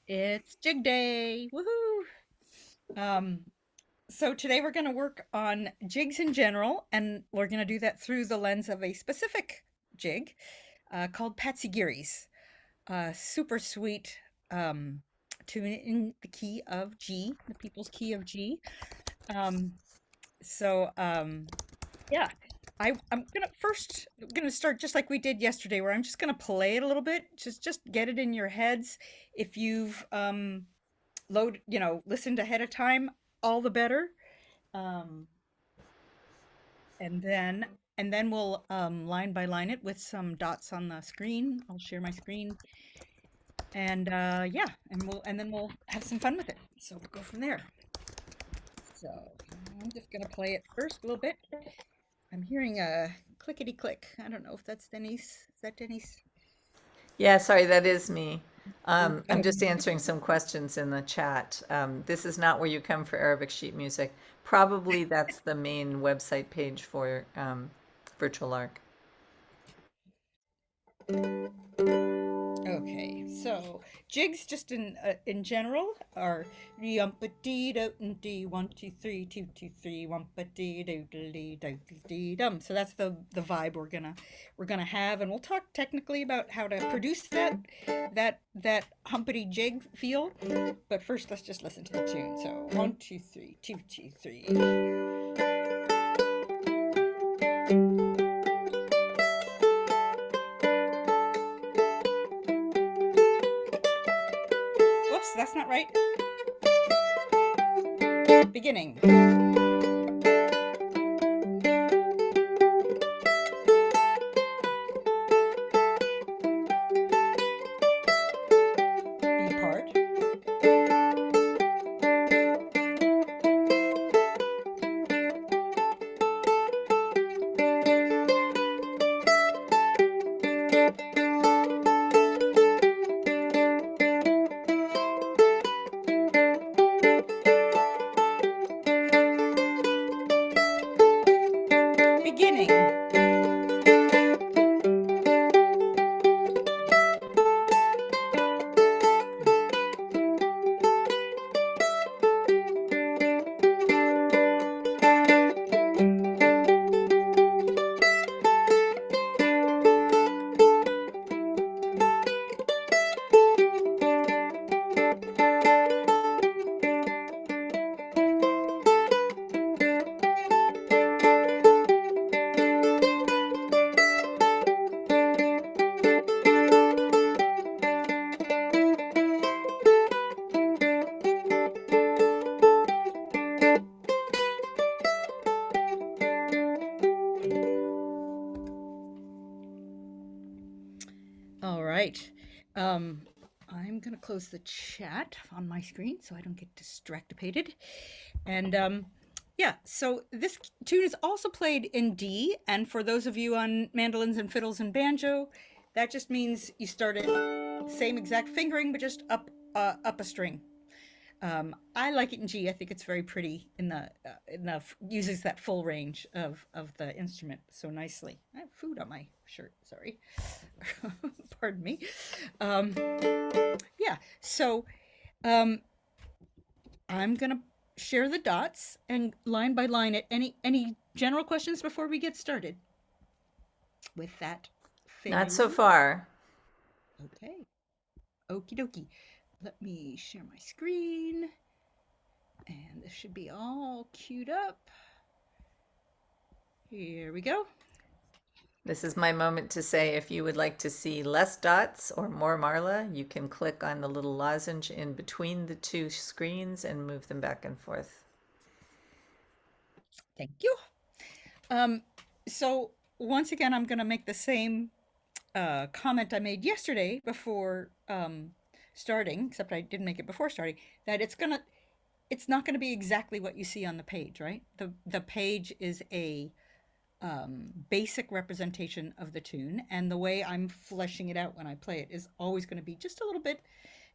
It's Jig Day. Woohoo! Um, so today we're going to work on jigs in general, and we're going to do that through the lens of a specific jig called Patsy Geary's. Super sweet um, tune in the key of G, the people's key of G. Um, so yeah, I'm gonna start just like we did yesterday, where I'm just gonna play it a little bit, just get it in your heads. If you've listened ahead of time, all the better. Um, and then and then we'll line by line it with some dots on the screen. I'll share my screen, and yeah, and then we'll have some fun with it. So we'll go from there. So I'm just gonna play it first a little bit. I'm hearing a clickety click. I don't know if that's Denise. Is that Denise? Yeah, sorry, that is me. I'm Oh, just answering some questions in the chat. This is not where you come for Arabic sheet music. Probably that's the main website page for Virtual Lark. okay, so jigs just in general are yumpa dee do dee 1 2 3 2 2 3 wumpa dee dee dum. So that's the vibe we're gonna have, and we'll talk technically about how to produce that humpity jig feel. But first, let's just listen to the tune. So 1 2 3 2 2 3. Whoops, that's not right. Beginning. B part. Beginning. All right. Um, I'm gonna close the chat on my screen so I don't get distracted. And yeah, so this tune is also played in D, and for those of you on mandolins and fiddles and banjo, that just means you start it same exact fingering, but just up a string. I like it in G. I think it's very pretty uses that full range of the instrument so nicely. I have food on my shirt. Sorry, pardon me. Um, yeah. So um, I'm gonna share the dots and line by line it. Any general questions before we get started with that Not so thing? far. Okay. Okie dokie. Let me share my screen, and this should be all queued up. Here we go. This is my moment to say if you would like to see less dots or more Marla, you can click on the little lozenge in between the two screens and move them back and forth. Thank you. Um, so once again, I'm going to make the same comment I made yesterday before starting, except I didn't make it before starting. That it's not gonna be exactly what you see on the page, right? The page is a basic representation of the tune, and the way I'm fleshing it out when I play it is always going to be just a little bit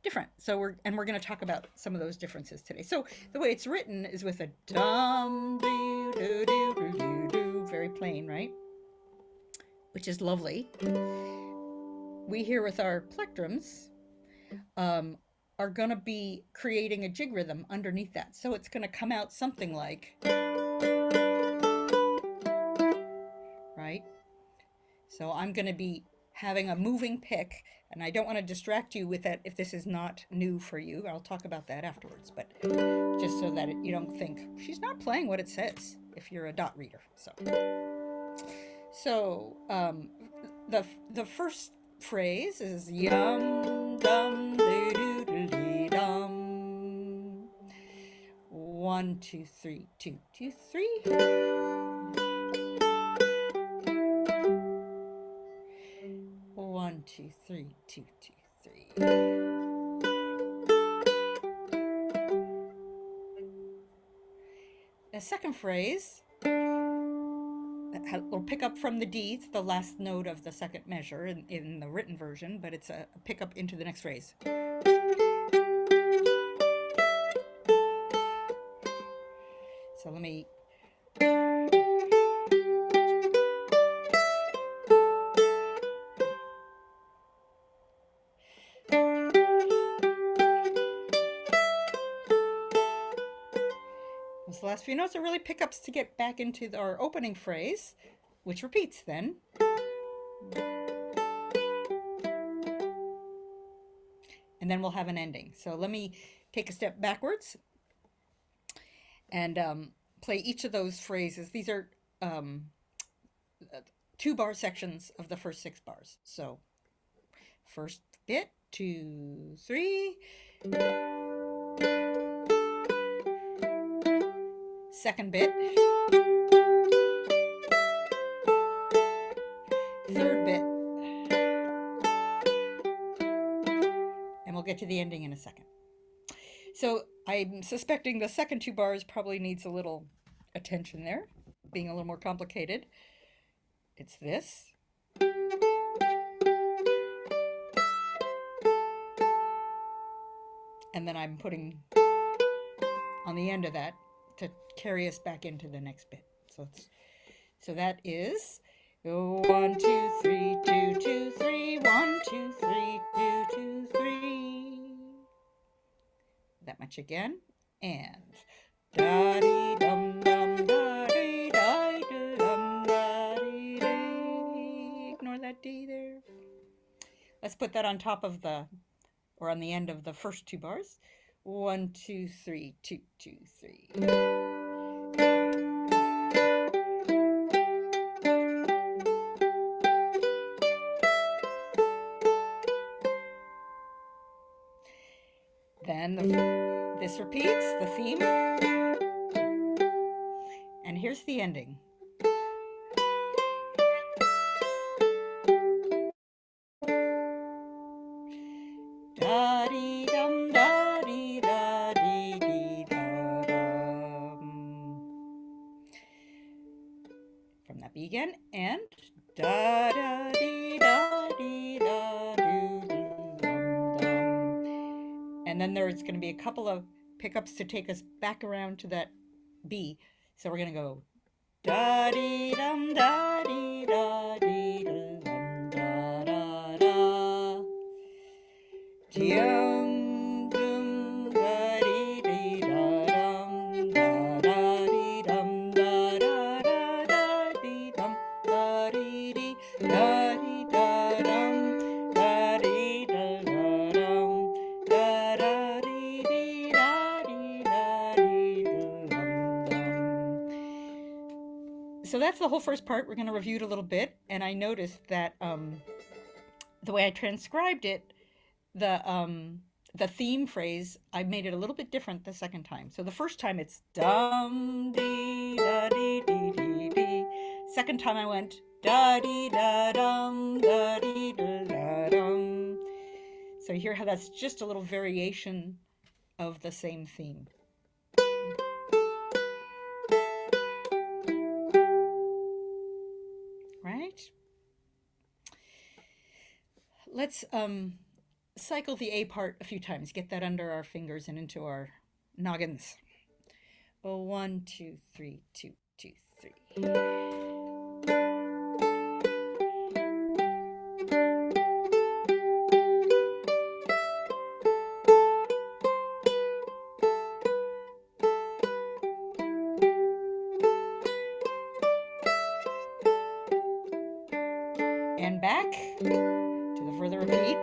different. So we're going to talk about some of those differences today. So the way it's written is with a dum doo doo doo doo doo doo, very plain, right? Which is lovely. We here with our plectrums um, are going to be creating a jig rhythm underneath that. So it's going to come out something like, right? So I'm going to be having a moving pick, and I don't want to distract you with that if this is not new for you. I'll talk about that afterwards, but just so that you don't think she's not playing what it says if you're a dot reader. So the first phrase is yum dum dee doo dee dum. 1 2 3 2 2 3. 1 2 3 2 2 3. The second phrase will pick up from the D. It's the last note of the second measure in the written version, but it's a pickup into the next phrase. So let me. Those last few notes are really pickups to get back into our opening phrase, which repeats then. And then we'll have an ending. So let me take a step backwards and play each of those phrases. These are 2-bar sections of the first 6 bars. So first bit, 2 3. Second bit. Third bit. And we'll get to the ending in a second. So I'm suspecting the second 2 bars probably needs a little attention there, being a little more complicated. It's this. And then I'm putting on the end of that to carry us back into the next bit. So that is 1 2 3 2 2 3 1 2 3 2 2 3. That much again, and da dee dum dum da dee da dum da dee dee. Ignore that D there. Let's put that on top of or on the end of the first 2 bars. 1 2 3 2 2 3. Then this repeats the theme, and here's the ending. Da dee dum da dee da dee dee da dum. From that B again, and da da dee da dee da doo doo dum dum. And then there's going to be a couple of pickups to take us back around to that B. So we're going to go da dee dum da dee da dee dum da da da. Dum dum da dee dee da dum da da dee dum da da da da dee dum da dee dee da dee da dum da dee da da dum da da dee dee da dee da dee dum dum. So that's the whole first part. We're going to review it a little bit, and I noticed that the way I transcribed it, the theme phrase, I made it a little bit different the second time. So the first time it's dum dee da dee dee dee dee. Second time I went da dee da dum da dee da da dum. So you hear how that's just a little variation of the same theme. Right? Let's cycle the A part a few times, get that under our fingers and into our noggins. 1 2 3 2 2 3. back to the further repeat.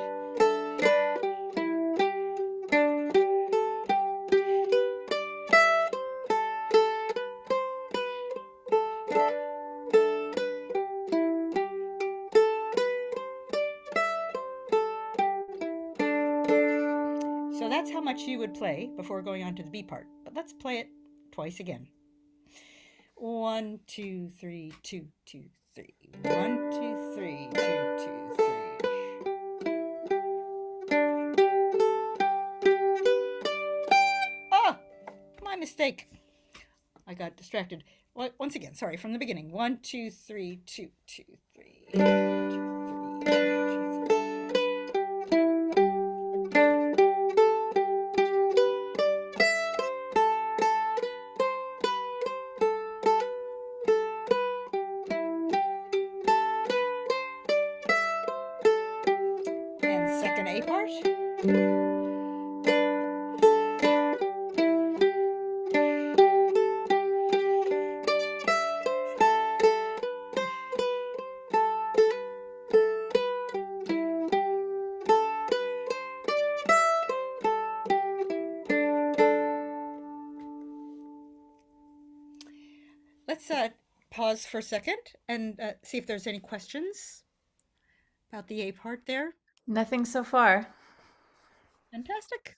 So that's how much you would play before going on to the B part. But let's play it twice again. 1, 2, 3, 2, 2, 3. 1, 2, 3, 2, 2, 3. Ah, my mistake. I got distracted. Once again, sorry, from the beginning. 1, 2, 3, 2, 2, 3. 1, 2, 3, 2, 2, 3. And second A part. Let's pause for a second and see if there's any questions about the A part there. Nothing so far. Fantastic.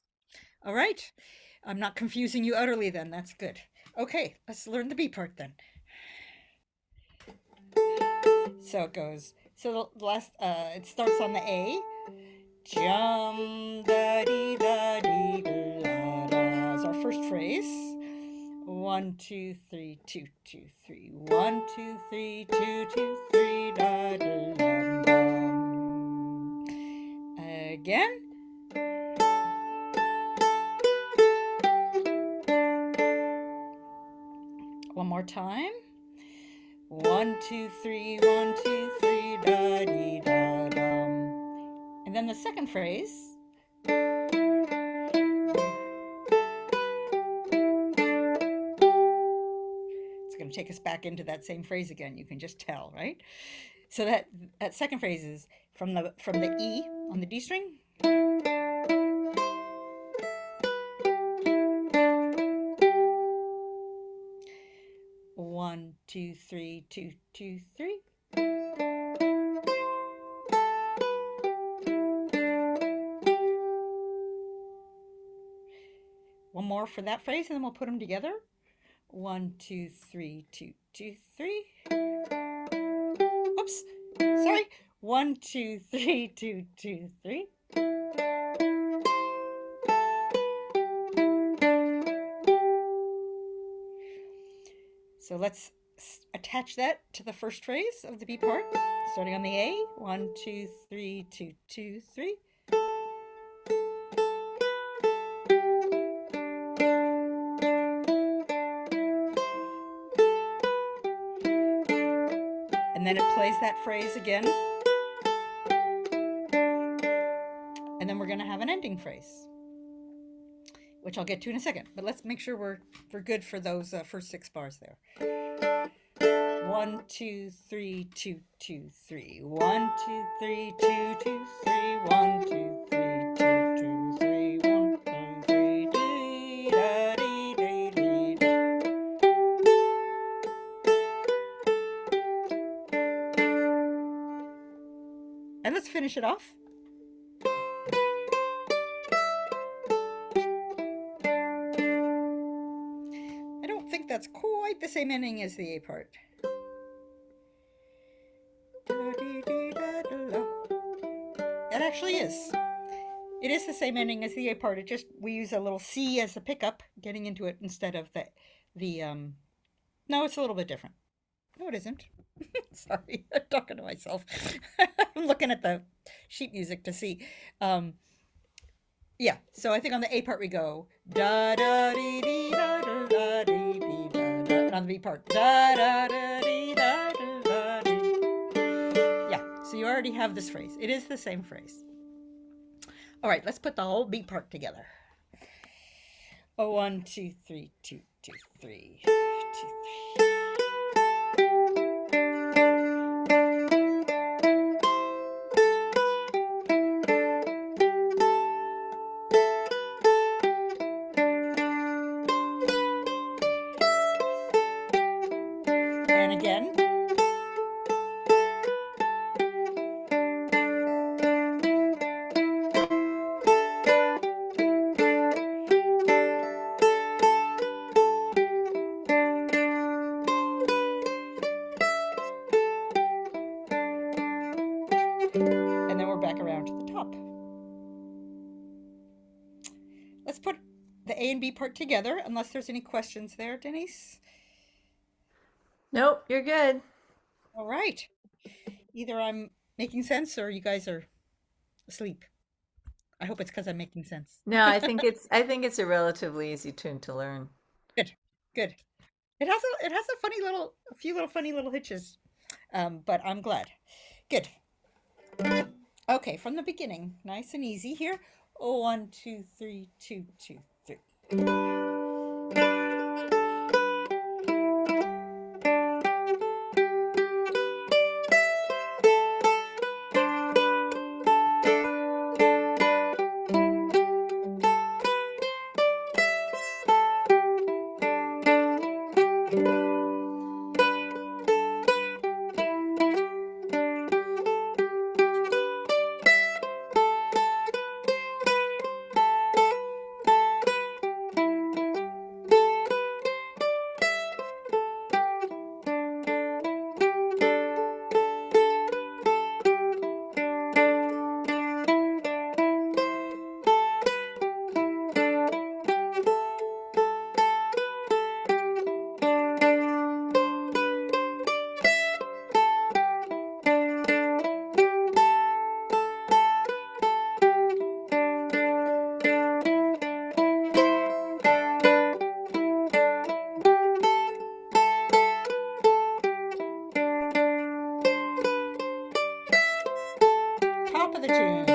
All right. I'm not confusing you utterly then. That's good. Okay, let's learn the B part then. So it goes. So the last, it starts on the A. Jum da dee da dee da da is our first phrase. 1, 2, 3, 2, 2, 3. 1, 2, 3, 2, 2, 3, da da da da. Again. One more time. 1, 2, 3, 1, 2, 3, da dee da dum. And then the second phrase. It's going to take us back into that same phrase again. You can just tell, right? So that second phrase is from the E on the D string. One, two, three, 2, 2, 3. One more for that phrase, and then we'll put them together. 1, 2, 3, 2, 2, 3. Oops, sorry. 1, 2, 3, 2, 2, 3. So let's attach that to the first phrase of the B part, starting on the A. 1, 2, 3, 2, 2, 3. And then it plays that phrase again. And then we're going to have an ending phrase, which I'll get to in a second. But let's make sure we're good for those first 6 bars there. 1, 2, 3, 2, 2, 3. 1, 2, 3, 2, 2, 3. 1, 2, 3, 2, 2, 3. 1, 2, 3, dee, da, dee, dee, dee, da. And let's finish it off. I don't think that's quite the same ending as the A part. It actually is. It is the same ending as the A part. It just, we use a little C as the pickup, getting into it instead of no, it's a little bit different. No, it isn't. Sorry, I'm talking to myself. I'm looking at the sheet music to see. Yeah, so I think on the A part we go da da dee dee da da da dee dee da da. And on the B part da da da dee da da da dee. Yeah, so you already have this phrase. It is the same phrase. All right, let's put the whole B part together. 1, 2, 3, 2, 2, 3, 2, 3. then we're back around to the top. Let's put the A and B part together, unless there's any questions there, Denise. Nope, you're good. All right. Either I'm making sense or you guys are asleep. I hope it's because I'm making sense. No, I think it's a relatively easy tune to learn. Good, good. It has a few little funny little hitches, but I'm glad. Good. Okay, from the beginning, nice and easy here. Oh, 1, 2, 3, 2, 2, 3. Top of the tune.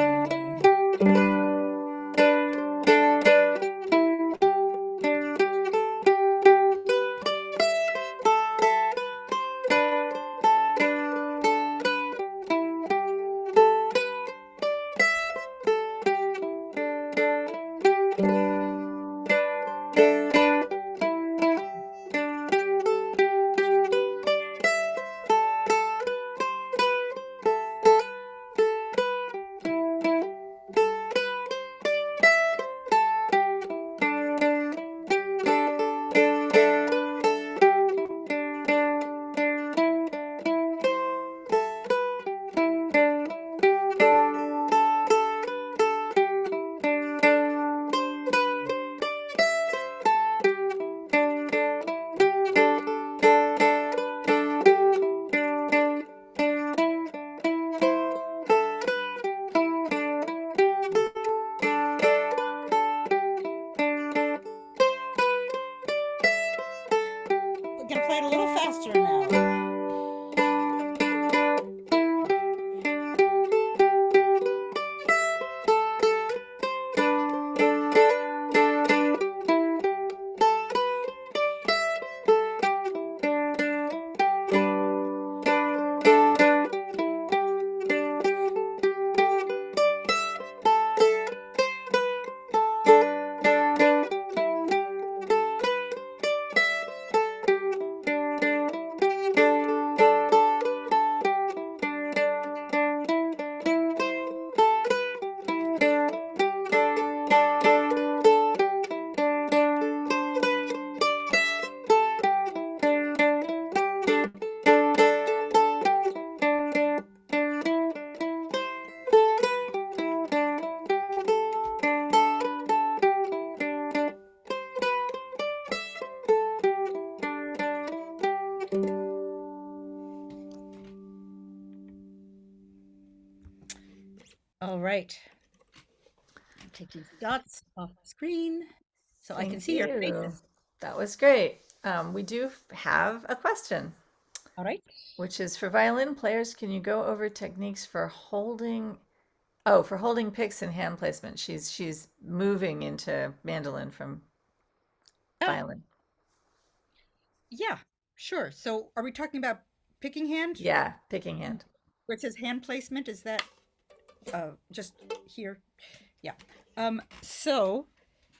We're gonna play it a little faster now. All right. Take these dots off the screen so I can Thank see your you. faces. That was great. We do have a question, All right. which is for violin players, can you go over techniques for holding picks and hand placement? She's moving into mandolin from Oh, violin. yeah, sure. So are we talking about picking hand? Yeah, picking hand. Where it says hand placement? Is that just here? Yeah. So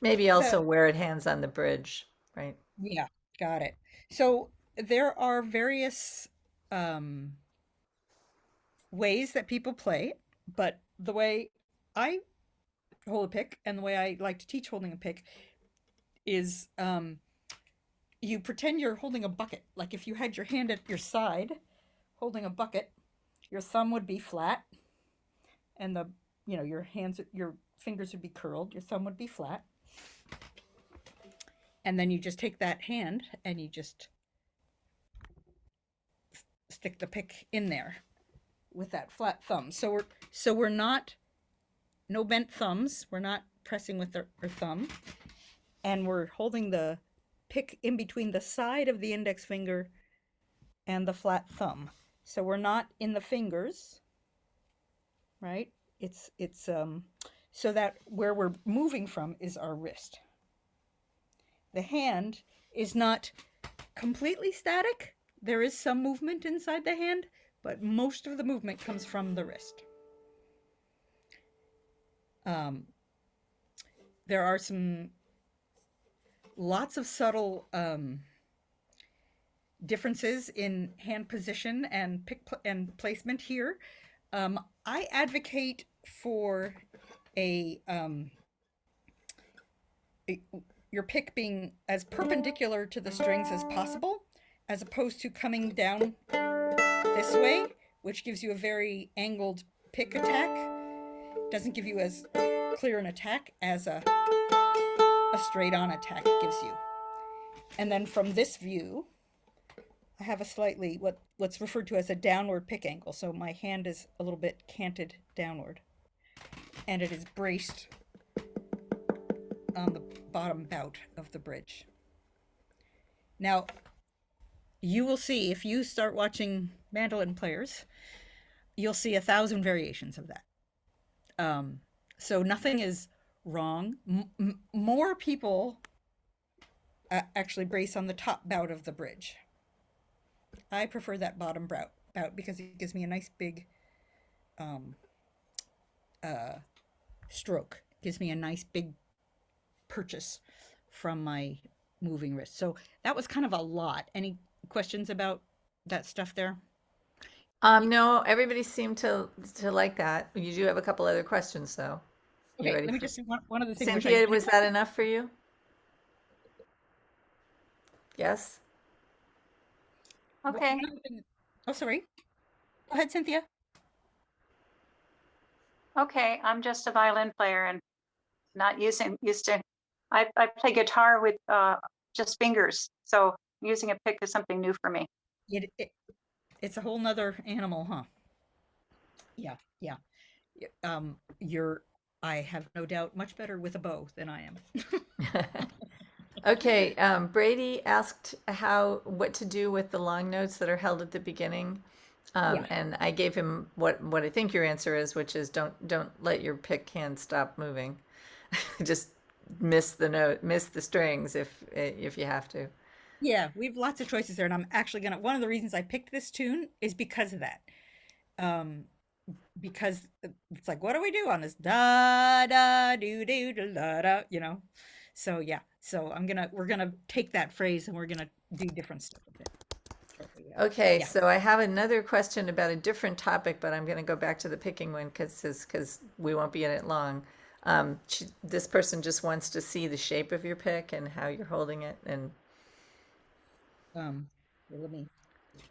Maybe the also where it hands on the bridge, right? yeah, got it. So there are various um ways that people play, but the way I hold a pick and the way I like to teach holding a pick is you pretend you're holding a bucket. Like if you had your hand at your side holding a bucket, your thumb would be flat and your hands, your fingers would be curled, your thumb would be flat, and then you just take that hand and you just stick the pick in there with that flat thumb. So we're not no bent thumbs. We're not pressing with our thumb, and we're holding the pick in between the side of the index finger and the flat thumb. So we're not in the fingers, right? It's so that where we're moving from is our wrist. The hand is not completely static. There is some movement inside the hand, but most of the movement comes from the wrist. Um, there are some lots of subtle differences in hand position and and placement here. I advocate for a, a your pick being as perpendicular to the strings as possible, as opposed to coming down this way, which gives you a very angled pick attack. Doesn't give you as clear an attack as a straight on attack gives you. And then from this view, I have a slightly what's referred to as a downward pick angle. So my hand is a little bit canted downward, and it is braced on the bottom bout of the bridge. Now, you will see if you start watching mandolin players, you'll see 1,000 variations of that. So nothing is wrong. More people actually brace on the top bout of the bridge. I prefer that bottom bout because it gives me a nice big um, uh, stroke. It gives me a nice big purchase from my moving wrist. So that was kind of a lot. Any questions about that stuff there? No, everybody seemed to like that. You do have a couple other questions, though. You Okay, ready let me for just say one other thing, which I Cynthia? Was that enough for you? Yes. Okay, one other thing. Oh, sorry. Go ahead, Cynthia. okay. I'm just a violin player and not used to. I play guitar with just fingers, so using a pick is something new for me. It's a whole nother animal, huh? Yeah, yeah. You're, I have no doubt, much better with a bow than I am. Okay, Brady asked what to do with the long notes that are held at the beginning. Yeah. And I gave him what I think your answer is, which is don't let your pick hand stop moving. Just miss the note, miss the strings if you have to. Yeah, we have lots of choices there, and I'm actually gonna. One of the reasons I picked this tune is because of that. Um, because it's like, what do we do on this? Da da do do da da, you know. So yeah, so we're gonna take that phrase and we're gonna do different stuff with it. Shortly, yeah. Okay, Yeah. so I have another question about a different topic, but I'm going to go back to the picking one because we won't be in it long. This person just wants to see the shape of your pick and how you're holding it, and Here, let me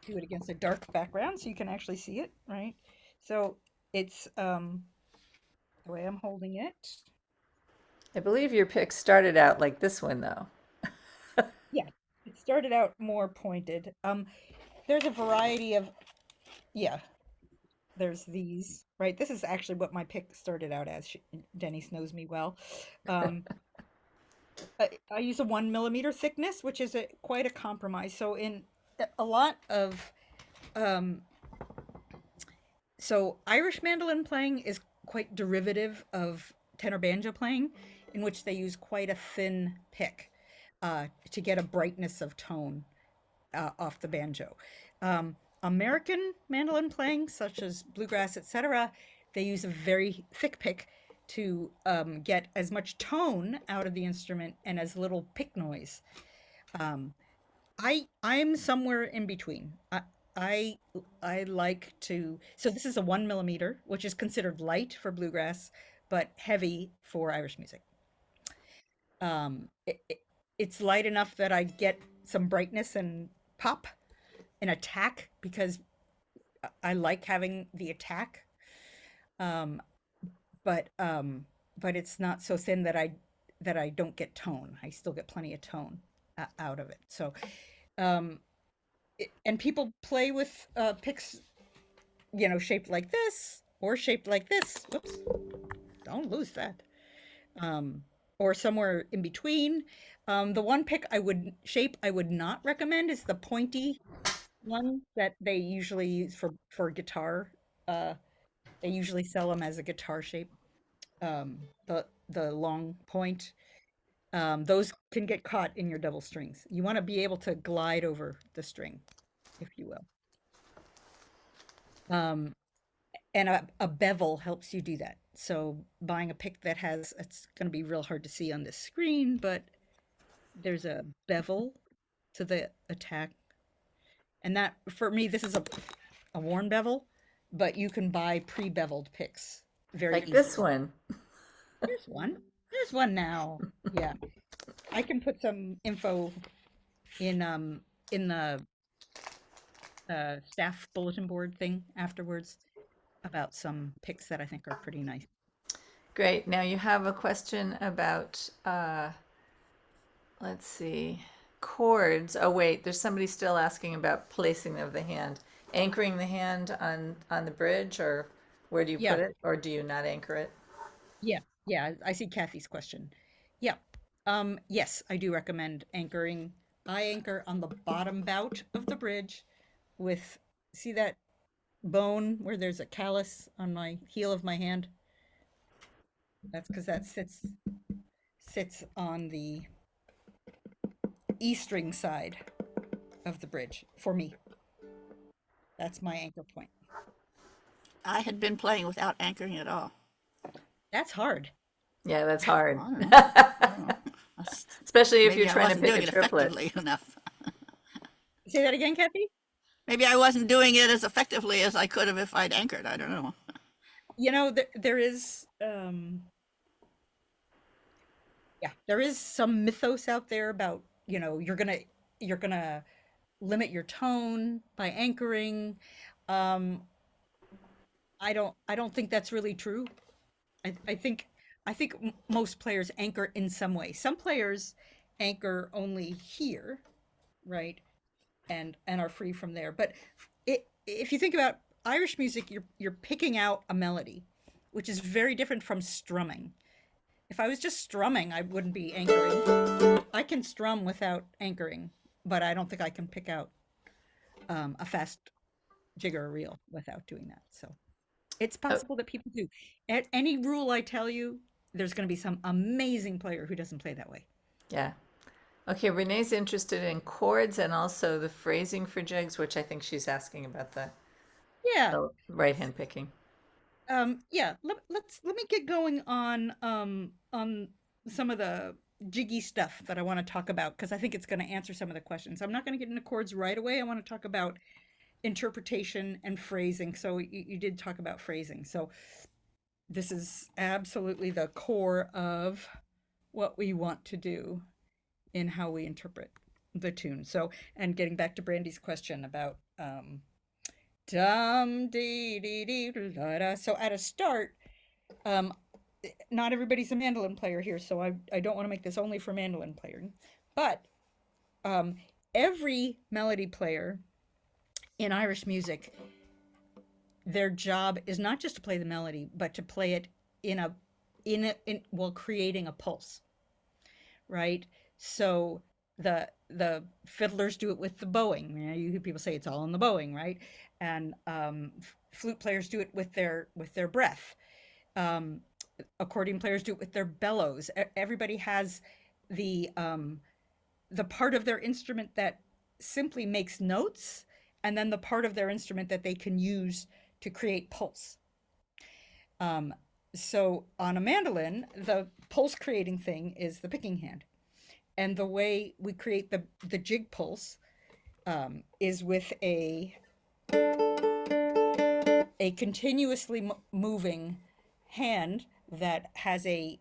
do it against a dark background so you can actually see it, right? So it's the way I'm holding it. I believe your pick started out like this one though. Yeah, it started out more pointed. There's a variety of, yeah, there's these, right? This is actually what my pick started out as. Denise knows me well. Um, I use a 1 millimeter thickness, which is quite a compromise. So in a lot of, um, so Irish mandolin playing is quite derivative of tenor banjo playing, in which they use quite a thin pick to get a brightness of tone off the banjo. American mandolin playing, such as bluegrass, etc., they use a very thick pick to get as much tone out of the instrument and as little pick noise. Um, I'm somewhere in between. I I like to. So this is a 1 millimeter, which is considered light for bluegrass, but heavy for Irish music. Um, it, it, it's light enough that I get some brightness and pop and attack because I like having the attack. but it's not so thin that I don't get tone. I still get plenty of tone out of it. So, um, and people play with picks, shaped like this or shaped like this. Whoops, don't lose that. Um, or somewhere in between. The one pick I would not recommend is the pointy one that they usually use for guitar. Uh, they usually sell them as a guitar shape. The long point. Those can get caught in your double strings. You want to be able to glide over the string, if you will. Um, and a bevel helps you do that. So buying a pick that has, it's going to be real hard to see on this screen, but there's a bevel to the attack. And that, for me, this is a worn bevel, but you can buy pre-beveled picks very Like this easily. one. There's one. There's one now. Yeah. I can put some info in the staff bulletin board thing afterwards about some picks that I think are pretty nice. Great. Now you have a question about, let's see, chords. Oh, wait, there's somebody still asking about placing of the hand. Anchoring the hand on the bridge, or where do you Yeah, put it, or do you not anchor it? yeah, yeah. I see Kathy's question. Yeah. Yes, I do recommend anchoring. I anchor on the bottom bout of the bridge with, see that bone where there's a callus on my heel of my hand? That's because that sits on the E string side of the bridge for me. That's my anchor point. I had been playing without anchoring at all. That's hard. Yeah, that's hard. I don't know. I don't know. Especially if Maybe you're I trying to wasn't pick doing a it triplet. effectively enough. Say that again, Kathy. Maybe I wasn't doing it as effectively as I could have if I'd anchored. I don't know. There is yeah, there is some mythos out there about, you're gonna limit your tone by anchoring. Um, I don't think that's really true. I think most players anchor in some way. Some players anchor only here, right? And are free from there. But if you think about Irish music, you're picking out a melody, which is very different from strumming. If I was just strumming, I wouldn't be anchoring. I can strum without anchoring, but I don't think I can pick out a fast jig or a reel without doing that. So it's Oh, possible that people do. At any rule I tell you, there's going to be some amazing player who doesn't play that way. yeah. Okay, Renee's interested in chords and also the phrasing for jigs, which I think she's asking about Yeah. the right hand picking. Yeah. Let me get going on some of the jiggy stuff that I want to talk about because I think it's going to answer some of the questions. I'm not going to get into chords right away. I want to talk about interpretation and phrasing. So you did talk about phrasing. So this is absolutely the core of what we want to do in how we interpret the tune. So, and getting back to Brandy's question about dum dee dee dee da da. So at a start, um, not everybody's a mandolin player here, so I don't want to make this only for mandolin playing, but um, every melody player in Irish music, their job is not just to play the melody, but to play it in while creating a pulse, right? So the fiddlers do it with the bowing. You hear people say it's all in the bowing, right? And flute players do it with their breath. Um, Accordion players do it with their bellows. Everybody has the part of their instrument that simply makes notes, and then the part of their instrument that they can use to create pulse. Um, so on a mandolin, the pulse creating thing is the picking hand. And the way we create the jig pulse is with a continuously moving hand that has a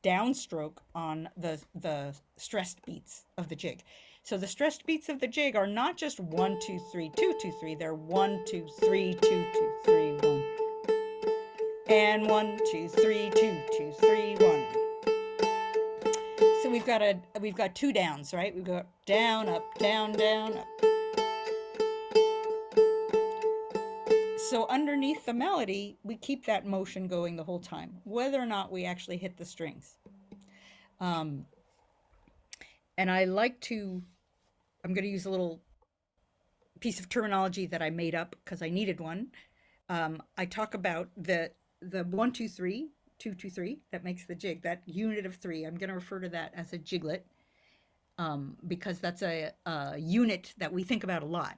downstroke on the stressed beats of the jig. So the stressed beats of the jig are not just 1 2 3 2 2 3. They're 1 2 3 2 2 3 1. And 1, 2, 3, 2, 2, 3, 1. So we've got 2 downs, right? We've got down, up, down, down, up. So underneath the melody, we keep that motion going the whole time, whether or not we actually hit the strings. And I like to, I'm going to use a little piece of terminology that I made up because I needed one. I talk about the 1, 2, 3, 2, 2, 3, that makes the jig, that unit of 3. I'm going to refer to that as a jiglet because that's a unit that we think about a lot.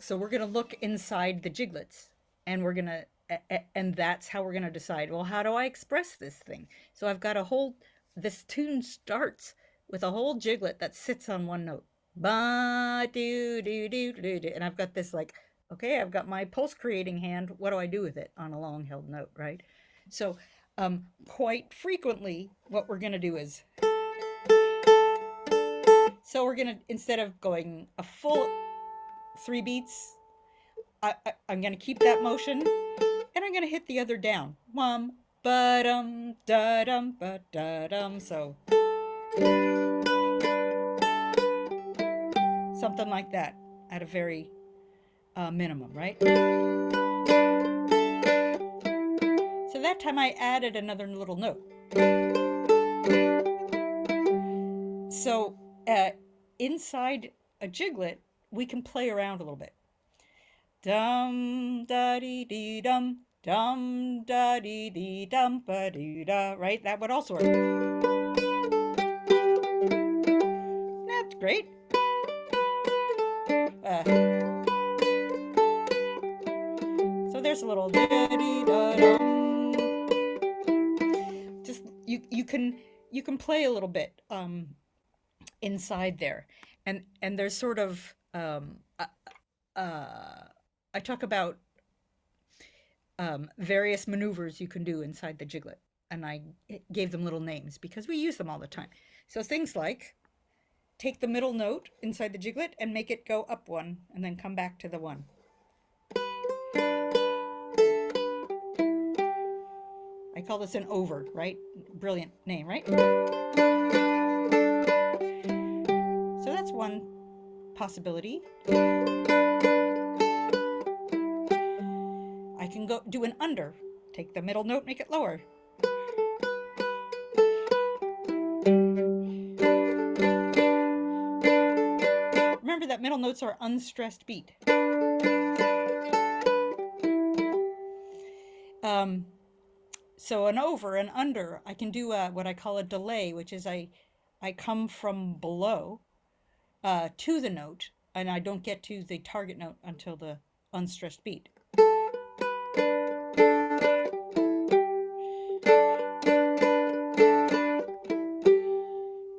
So we're going to look inside the jiglets and we're going to, and that's how we're going to decide, well, how do I express this thing? So I've got a whole, this tune starts with a whole jiglet that sits on one note. Ba, do, do, do, do, do. And I've got this like, okay, I've got my pulse creating hand. What do I do with it on a long held note, right? So quite frequently, what we're going to do is, so we're going to, instead of going a full 3 beats, I'm going to keep that motion and I'm going to hit the other down. Wum, ba-dum, da-dum, ba-da-dum. So something like that at a very minimum, right? So that time I added another little note. So inside a jiglet, we can play around a little bit. Dum da dee dee dum, dum da dee dee dum ba dee da. Right? That would also work. That's great. So there's a little da dee da dum. Just you can play a little bit inside there, and there's sort of I talk about various maneuvers you can do inside the jiglet, and I gave them little names because we use them all the time. So things like take the middle note inside the jiglet and make it go up 1 and then come back to the 1. I call this an over, right? Brilliant name, right? So that's one possibility. I can go do an under. Take the middle note, make it lower. Remember that middle notes are unstressed beat. So an over, an under, I can do what I call a delay, which is I come from below to the note, and I don't get to the target note until the unstressed beat.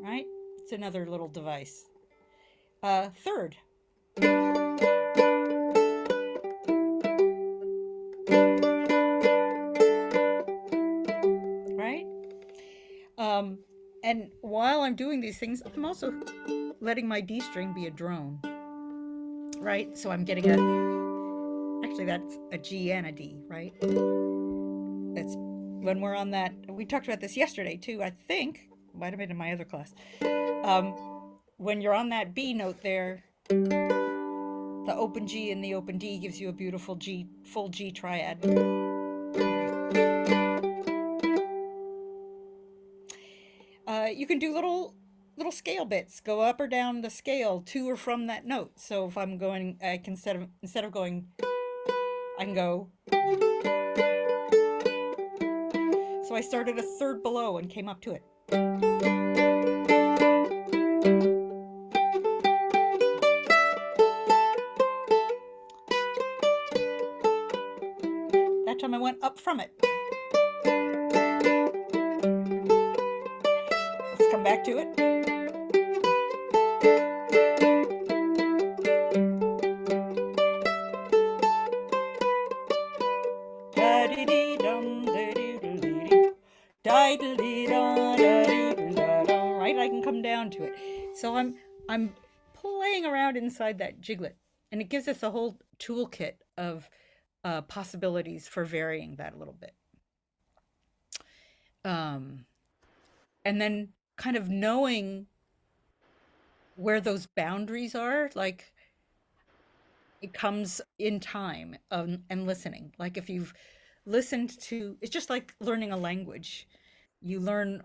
Right? It's another little device. Third. Right? And while I'm doing these things, I'm also letting my D string be a drone. Right? So I'm getting actually that's a G and a D, right? That's when we're on that, we talked about this yesterday too, I think, might have been in my other class. When you're on that B note there, the open G and the open D gives you a beautiful G, full G triad. You can do little scale bits, go up or down the scale to or from that note. So if I'm going, I can instead of going, I can go. So I started a third below and came up to it. That time I went up from it. Let's come back to it. Right, I can come down to it. So I'm playing around inside that jiglet, and it gives us a whole toolkit of possibilities for varying that a little bit. Um, and then kind of knowing where those boundaries are, like it comes in time, and listening. Like if you've listened to, it's just like learning a language. You learn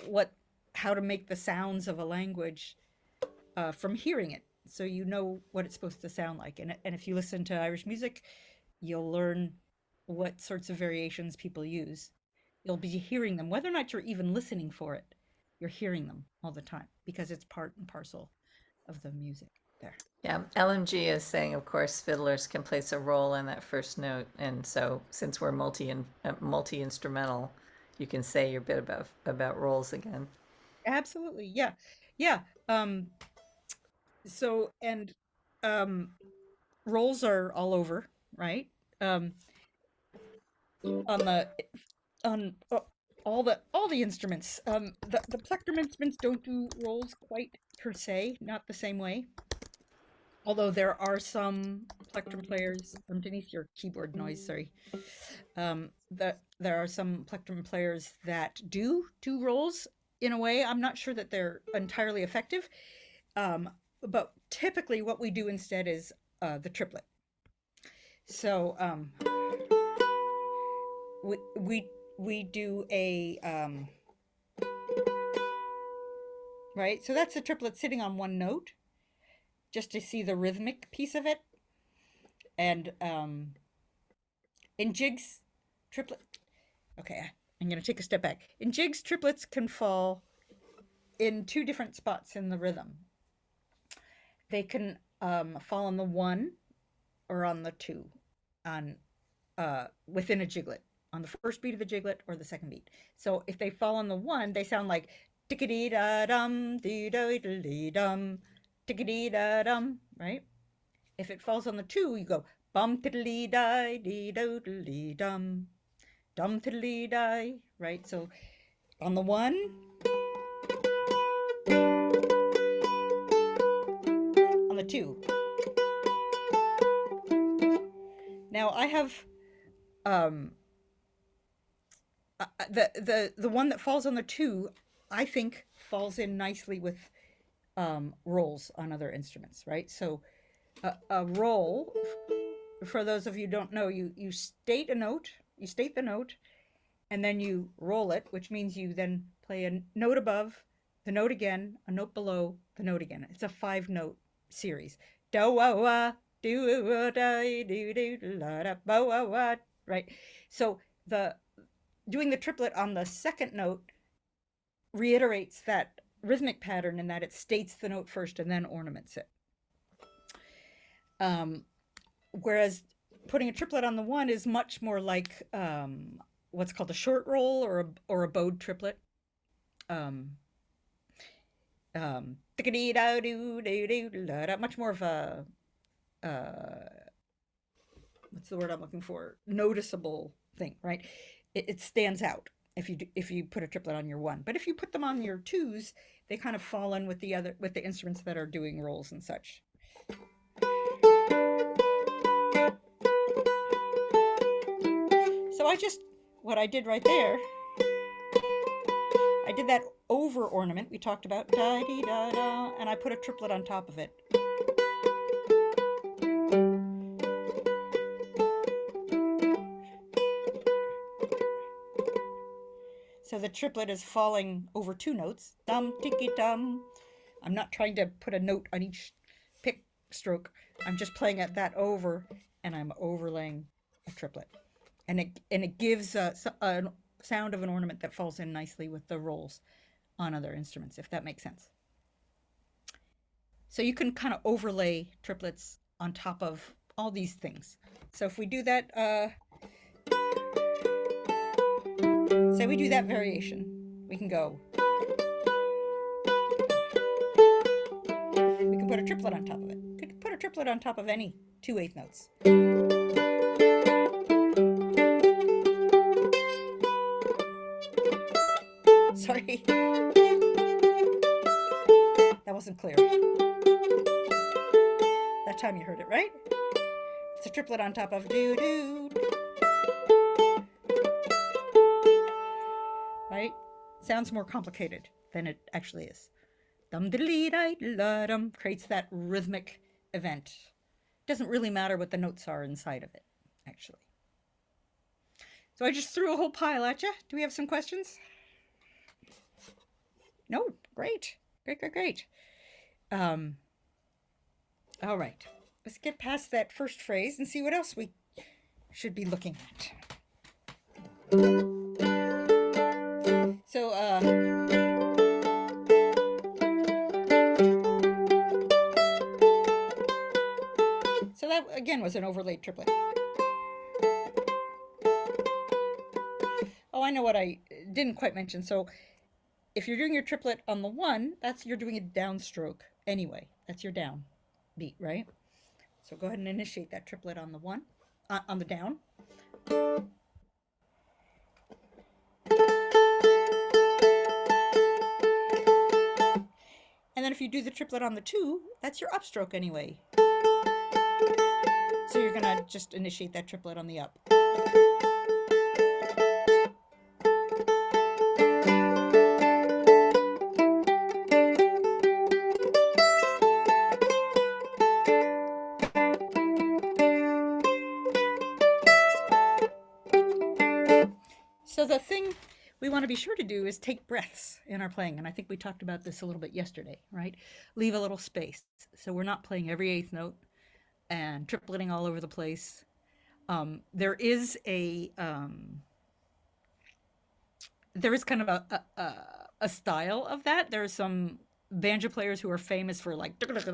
what how to make the sounds of a language from hearing it, so you know what it's supposed to sound like. And if you listen to Irish music, you'll learn what sorts of variations people use. You'll be hearing them, whether or not you're even listening for it. You're hearing them all the time because it's part and parcel of the music there. Yeah, LMG is saying, of course, fiddlers can place a roll on that first note, and so since we're multi instrumental, you can say your bit about rolls again. Absolutely. Yeah. Yeah. So, and um, roles are all over, right? Um, on the on all the instruments. The plectrum instruments don't do rolls quite per se, not the same way. Although there are some plectrum players underneath your keyboard noise, sorry. That there are some plectrum players that do rolls in a way. I'm not sure that they're entirely effective. But typically, what we do instead is the triplet. So we do a right. So that's a triplet sitting on one note, just to see the rhythmic piece of it. And in jigs, triplet. Okay, I'm going to take a step back. In jigs, triplets can fall in two different spots in the rhythm. They can fall on the one or on the two, on within a jiglet, on the first beat of the jiglet or the second beat. So if they fall on the one, they sound like tickety da dum, dee do dee dum, tickety da dum, right? If it falls on the two, you go bum tiddly die dee do dee dum, dum tiddly die, right? So on the one, on the two. Now I have the one that falls on the two, I think falls in nicely with rolls on other instruments, right? So a roll, for those of you who don't know, you state a note, you state the note, and then you roll it, which means you then play a note above, the note again, a note below, the note again. It's a 5-note series. Do wa wa, do wa da do do la da bo wa wa, right? So the doing the triplet on the second note reiterates that rhythmic pattern in that it states the note first and then ornaments it. Whereas putting a triplet on the one is much more like what's called a short roll or a bowed triplet. Much more of a what's the word I'm looking for? Noticeable thing, right? It stands out if you put a triplet on your one. But if you put them on your twos, they kind of fall in with the instruments that are doing rolls and such. So what I did right there, I did that over ornament we talked about, da dee da da, and I put a triplet on top of it. So the triplet is falling over two notes, dum ticky dum. I'm not trying to put a note on each pick stroke. I'm just playing that over, and I'm overlaying a triplet. And it gives a sound of an ornament that falls in nicely with the rolls on other instruments, if that makes sense. So you can kind of overlay triplets on top of all these things. So if we do that, say we do that variation, we can go. We can put a triplet on top of it. Could put a triplet on top of any 2/8 notes. Sorry. That wasn't clear. That time you heard it, right? It's a triplet on top of do do Right? Sounds more complicated than it actually is. Dum diddly da dum creates that rhythmic event. Doesn't really matter what the notes are inside of it, actually. So I just threw a whole pile at you. Do we have some questions? No, great, great, great, great. All right, let's get past that first phrase and see what else we should be looking at. So, so that again was an overlaid triplet. Oh, I know what I didn't quite mention. So if you're doing your triplet on the 1, that's you're doing a downstroke anyway. That's your down beat, right? So go ahead and initiate that triplet on the 1, on the down. And then if you do the triplet on the 2, that's your upstroke anyway. So you're gonna just initiate that triplet on the up. So the thing we want to be sure to do is take breaths in our playing. And I think we talked about this a little bit yesterday, right? Leave a little space. So we're not playing every 8th note and tripleting all over the place. There is kind of a style of that. There's some banjo players who are famous for like, like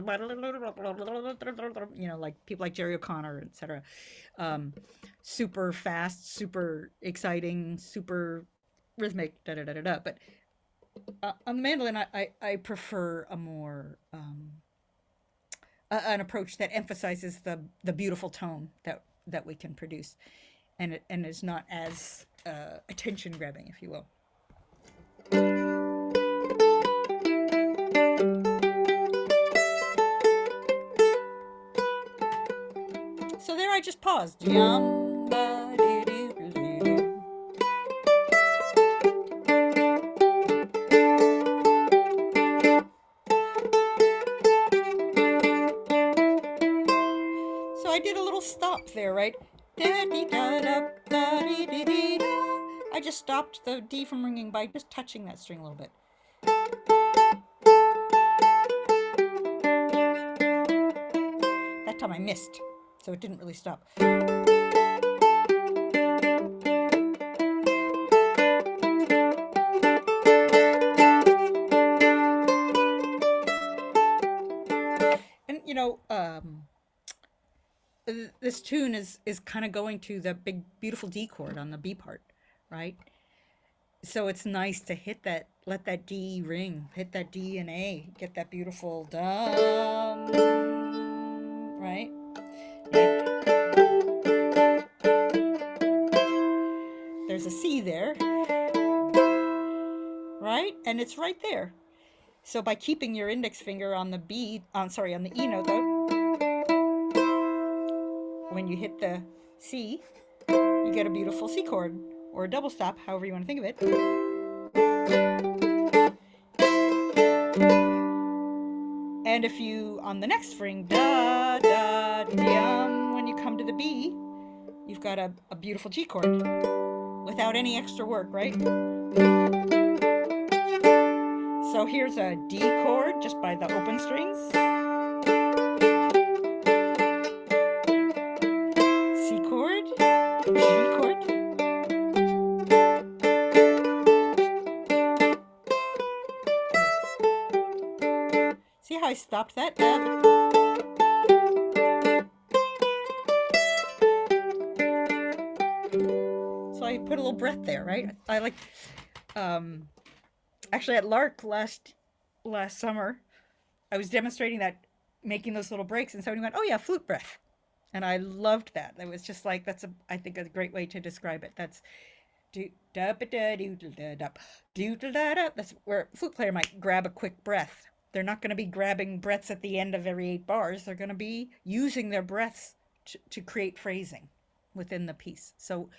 people like Jerry O'Connor, etc. Super fast, super exciting, super rhythmic, But on the mandolin, I prefer a more an approach that emphasizes the beautiful tone that we can produce, and is not as attention grabbing, if you will. So there I just paused. So I did a little stop there, right? I just stopped the D from ringing by just touching that string a little bit. That time I missed, so it didn't really stop. And this tune is kind of going to the big beautiful D chord on the B part, right? So it's nice to hit that, let that D ring, hit that D and A, get that beautiful dum, right? There's a C there, right? And it's right there. So by keeping your index finger on the on the E note though, when you hit the C, you get a beautiful C chord, or a double stop, however you want to think of it. And if you, on the next string, da, da, dum, when you come to the B, you've got a beautiful G chord without any extra work, right? So here's a D chord just by the open strings. C chord, G chord. See how I stopped that? So I put a little breath there, right? I like, actually at Lark last summer, I was demonstrating that, making those little breaks, and somebody went, "Oh yeah, flute breath," and I loved that. It was just like, I think a great way to describe it. That's that's where a flute player might grab a quick breath. They're not going to be grabbing breaths at the end of every 8 bars. They're going to be using their breaths to create phrasing, within the piece. So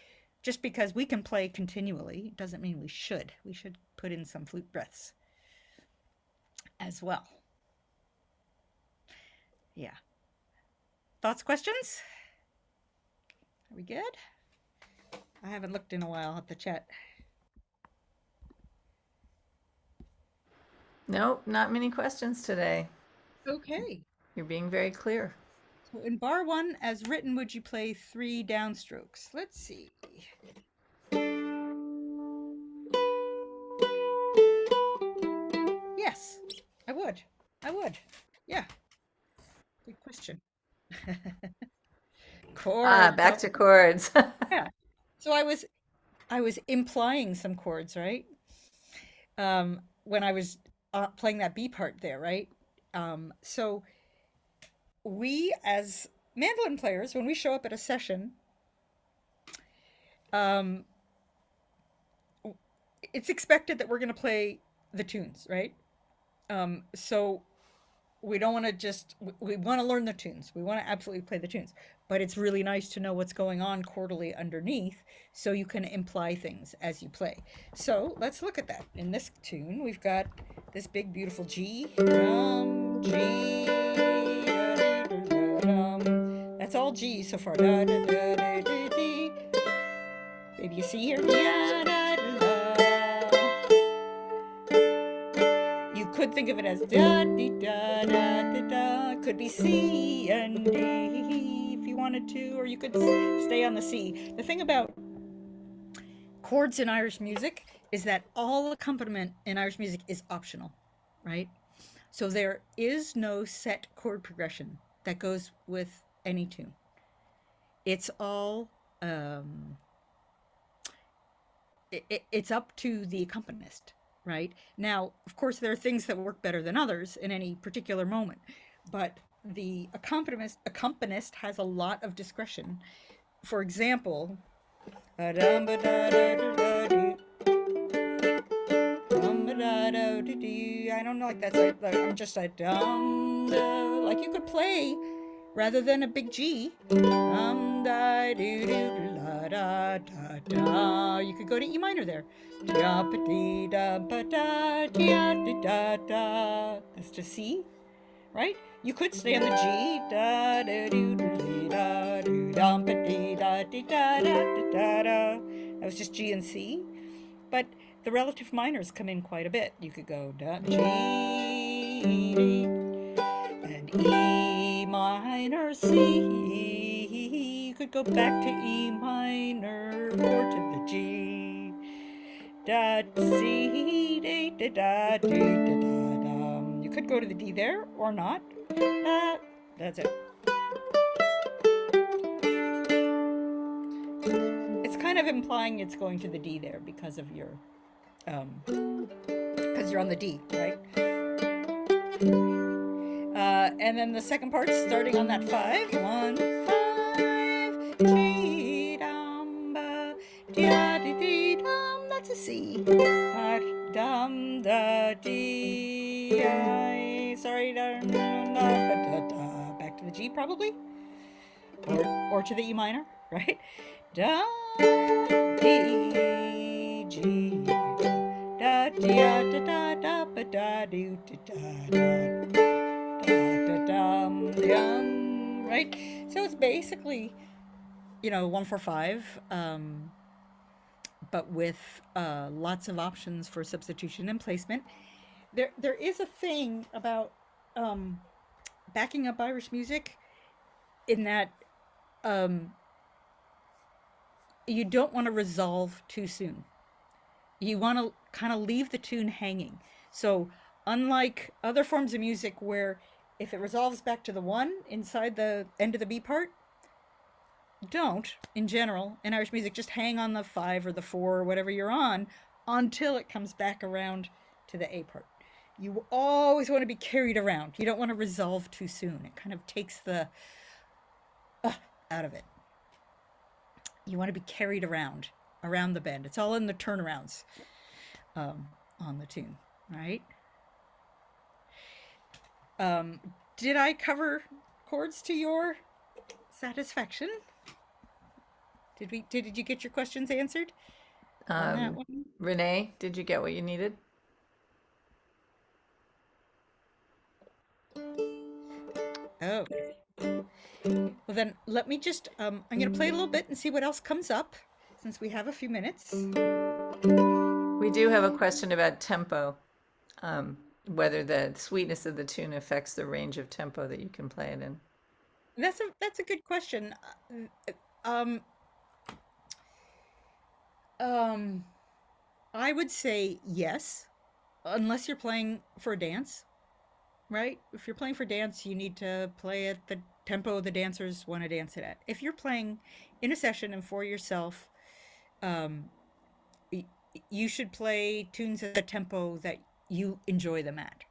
just because we can play continually doesn't mean we should. We should put in some flute breaths as well. Yeah. Thoughts, questions? Are we good? I haven't looked in a while at the chat. Nope, not many questions today. Okay. You're being very clear. So in bar 1, as written, would you play 3 downstrokes? Let's see. Yes, I would. I would. Yeah. Good question. Chords. Back to chords. Yeah. So I was implying some chords, right? When I was playing that B part there, right? So we as mandolin players, when we show up at a session, it's expected that we're going to play the tunes, right? So we don't want to just, we want to learn the tunes. We want to absolutely play the tunes. But it's really nice to know what's going on chordally underneath so you can imply things as you play. So let's look at that. In this tune, we've got this big, beautiful G, G, that's all G so far. Maybe you see here. You could think of it as da dee da da da da. Could be C and D if you wanted to, or you could stay on the C. The thing about chords in Irish music is that all accompaniment in Irish music is optional, right? So there is no set chord progression that goes with any tune. It's all it's up to the accompanist, right? Now, of course, there are things that work better than others in any particular moment, but the accompanist has a lot of discretion. For example, I don't know, like that's like I'm just a dum da. Like you could play rather than a big G. Dum da do do la da da da. You could go to E minor there. Da pa dee da pa da da da da. That's just C, right? You could stay on the G. Da da do do da do dum pa dee da da da da da. That was just G and C, but the relative minors come in quite a bit. You could go da G and E minor C. You could go back to E minor or to the G. Da C da da da da da. You could go to the D there or not. That's it. It's kind of implying it's going to the D there because of your because you're on the D, right? And then the second part, starting on that 5. 1, 5, G, dum, ba, da, di, di, dum. That's a C. Dum, da, di, I. Sorry, da, da, da, da. Back to the G, probably, or to the E minor, right? Da, di, G. Da, da, da, da, da, ba, da, do, da, da, da. Right? So it's basically, 1-4-5, but with lots of options for substitution and placement. There is a thing about backing up Irish music in that you don't want to resolve too soon. You want to kind of leave the tune hanging. So unlike other forms of music where if it resolves back to the 1 inside the end of the B part, don't, in general, in Irish music, just hang on the 5 or the 4 or whatever you're on until it comes back around to the A part. You always want to be carried around. You don't want to resolve too soon. It kind of takes the out of it. You want to be carried around the bend. It's all in the turnarounds on the tune, right? Did I cover chords to your satisfaction? Did you get your questions answered on that one? Renee, did you get what you needed? Oh. Well, then let me just, I'm going to play a little bit and see what else comes up since we have a few minutes. We do have a question about tempo, whether the sweetness of the tune affects the range of tempo that you can play it in. That's a good question. Um, um, I would say yes, unless you're playing for a dance, right? If you're playing for dance, you need to play at the tempo the dancers want to dance it at. If you're playing in a session and for yourself, um, you should play tunes at the tempo that you enjoy them at,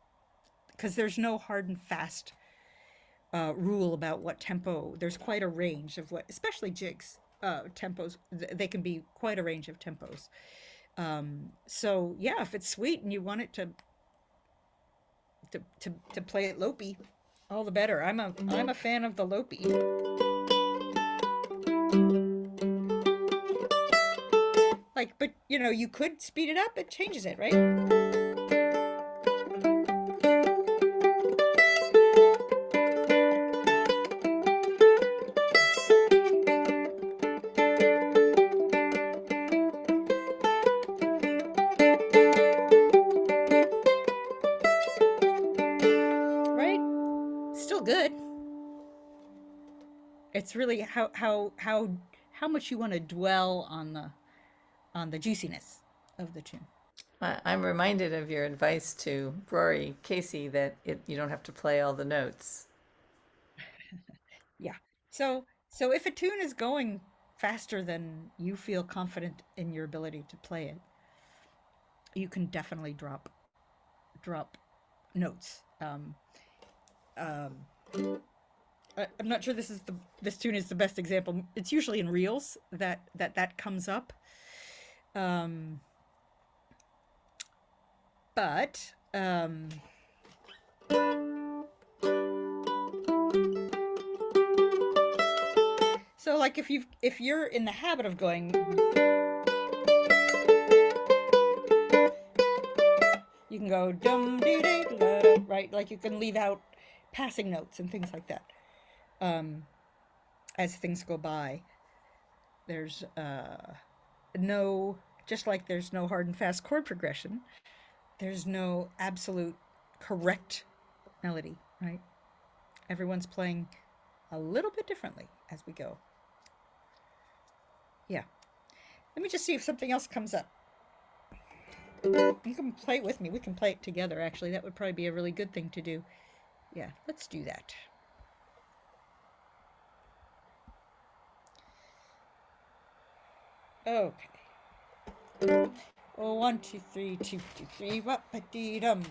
because there's no hard and fast rule about what tempo. There's quite a range of what, especially jigs tempos. They can be quite a range of tempos. So yeah, if it's sweet and you want it to play it lopey, all the better. I'm a fan of the lopey. Like, but you could speed it up. It changes it, right? Right? Still good. It's really how much you want to dwell on the juiciness of the tune. I'm reminded of your advice to Rory Casey that you don't have to play all the notes. Yeah. So if a tune is going faster than you feel confident in your ability to play it, you can definitely drop notes. Um, I'm not sure this tune is the best example. It's usually in reels that comes up. But so like if you're in the habit of going, you can go dum dee dee da, da, right? Like you can leave out passing notes and things like that. As things go by, there's no, just like there's no hard and fast chord progression, there's no absolute correct melody, right? Everyone's playing a little bit differently as we go. Yeah. Let me just see if something else comes up. You can play it with me. We can play it together, actually. That would probably be a really good thing to do. Yeah, let's do that. Okay. Oh, 1, 2, 3, 2, 2, 3, wap-a-dee-dum.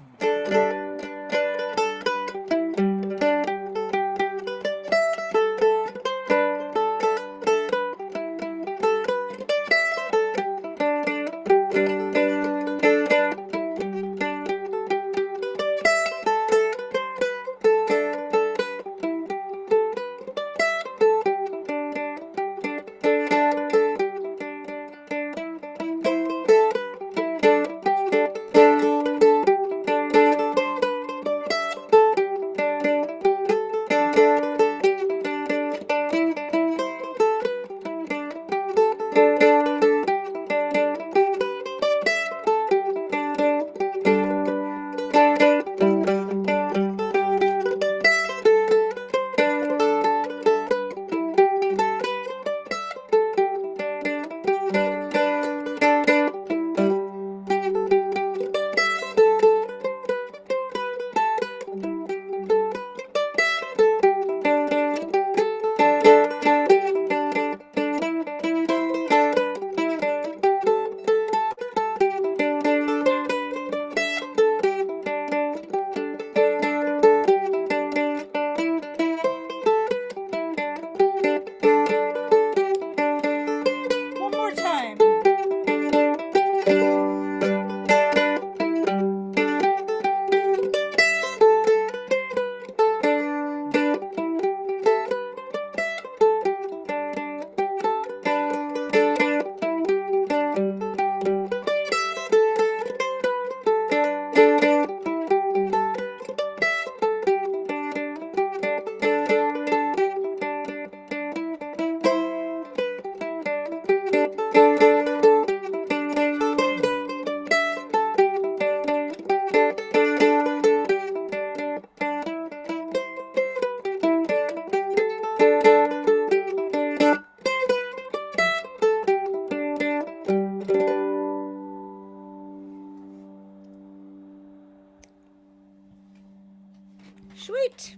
Sweet.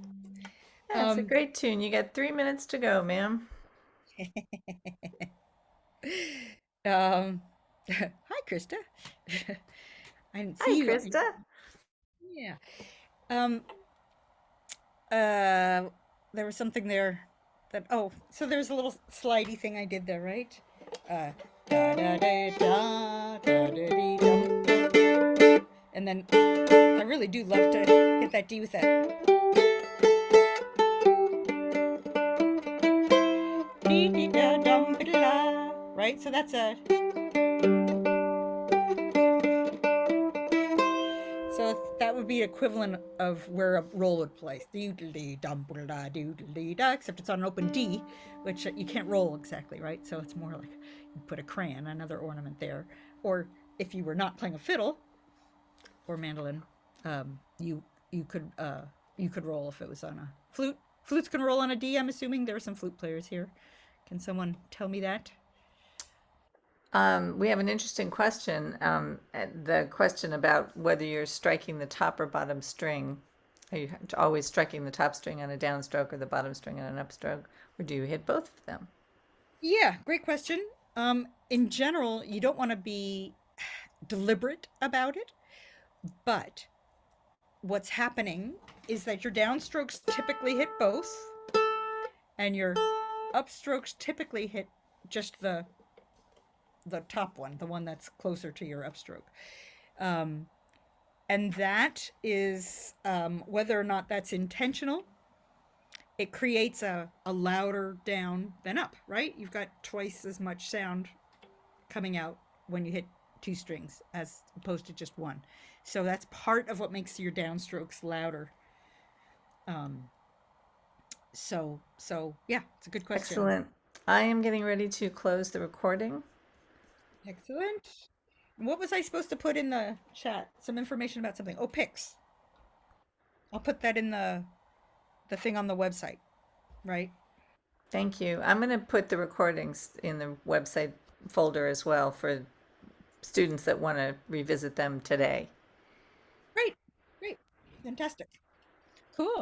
Yeah, it's a great tune. You got 3 minutes to go, ma'am. Hi, Krista. I didn't see Hi, you. Krista. Yeah. Um, uh, there was something there that, oh, so there's a little slidey thing I did there, right? Da da da da da da dee, dum. And then I really do love to hit that D with that. Dee dee da dum ba da da. Right? So that's a. So that would be equivalent of where a roll would place. Doodly dum da doodly da, except it's on an open D, which you can't roll exactly, right? So it's more like you put a crayon, another ornament there. Or if you were not playing a fiddle or mandolin, um, you you could roll if it was on a flute. Flutes can roll on a D. I'm assuming there are some flute players here. Can someone tell me that? We have an interesting question. The question about whether you're striking the top or bottom string. Are you always striking the top string on a downstroke or the bottom string on an upstroke, or do you hit both of them? Yeah, great question. In general, you don't want to be deliberate about it, but what's happening is that your downstrokes typically hit both, and your upstrokes typically hit just the top one, the one that's closer to your upstroke. Um, and that is whether or not that's intentional. It creates a louder down than up, right? You've got twice as much sound coming out when you hit two strings as opposed to just one. So that's part of what makes your downstrokes louder. Um, so yeah, it's a good question. Excellent. I am getting ready to close the recording. Excellent. What was I supposed to put in the chat? Some information about something. Oh, pics. I'll put that in the thing on the website, right? Thank you. I'm going to put the recordings in the website folder as well for students that want to revisit them today. Great. Great. Fantastic. Cool.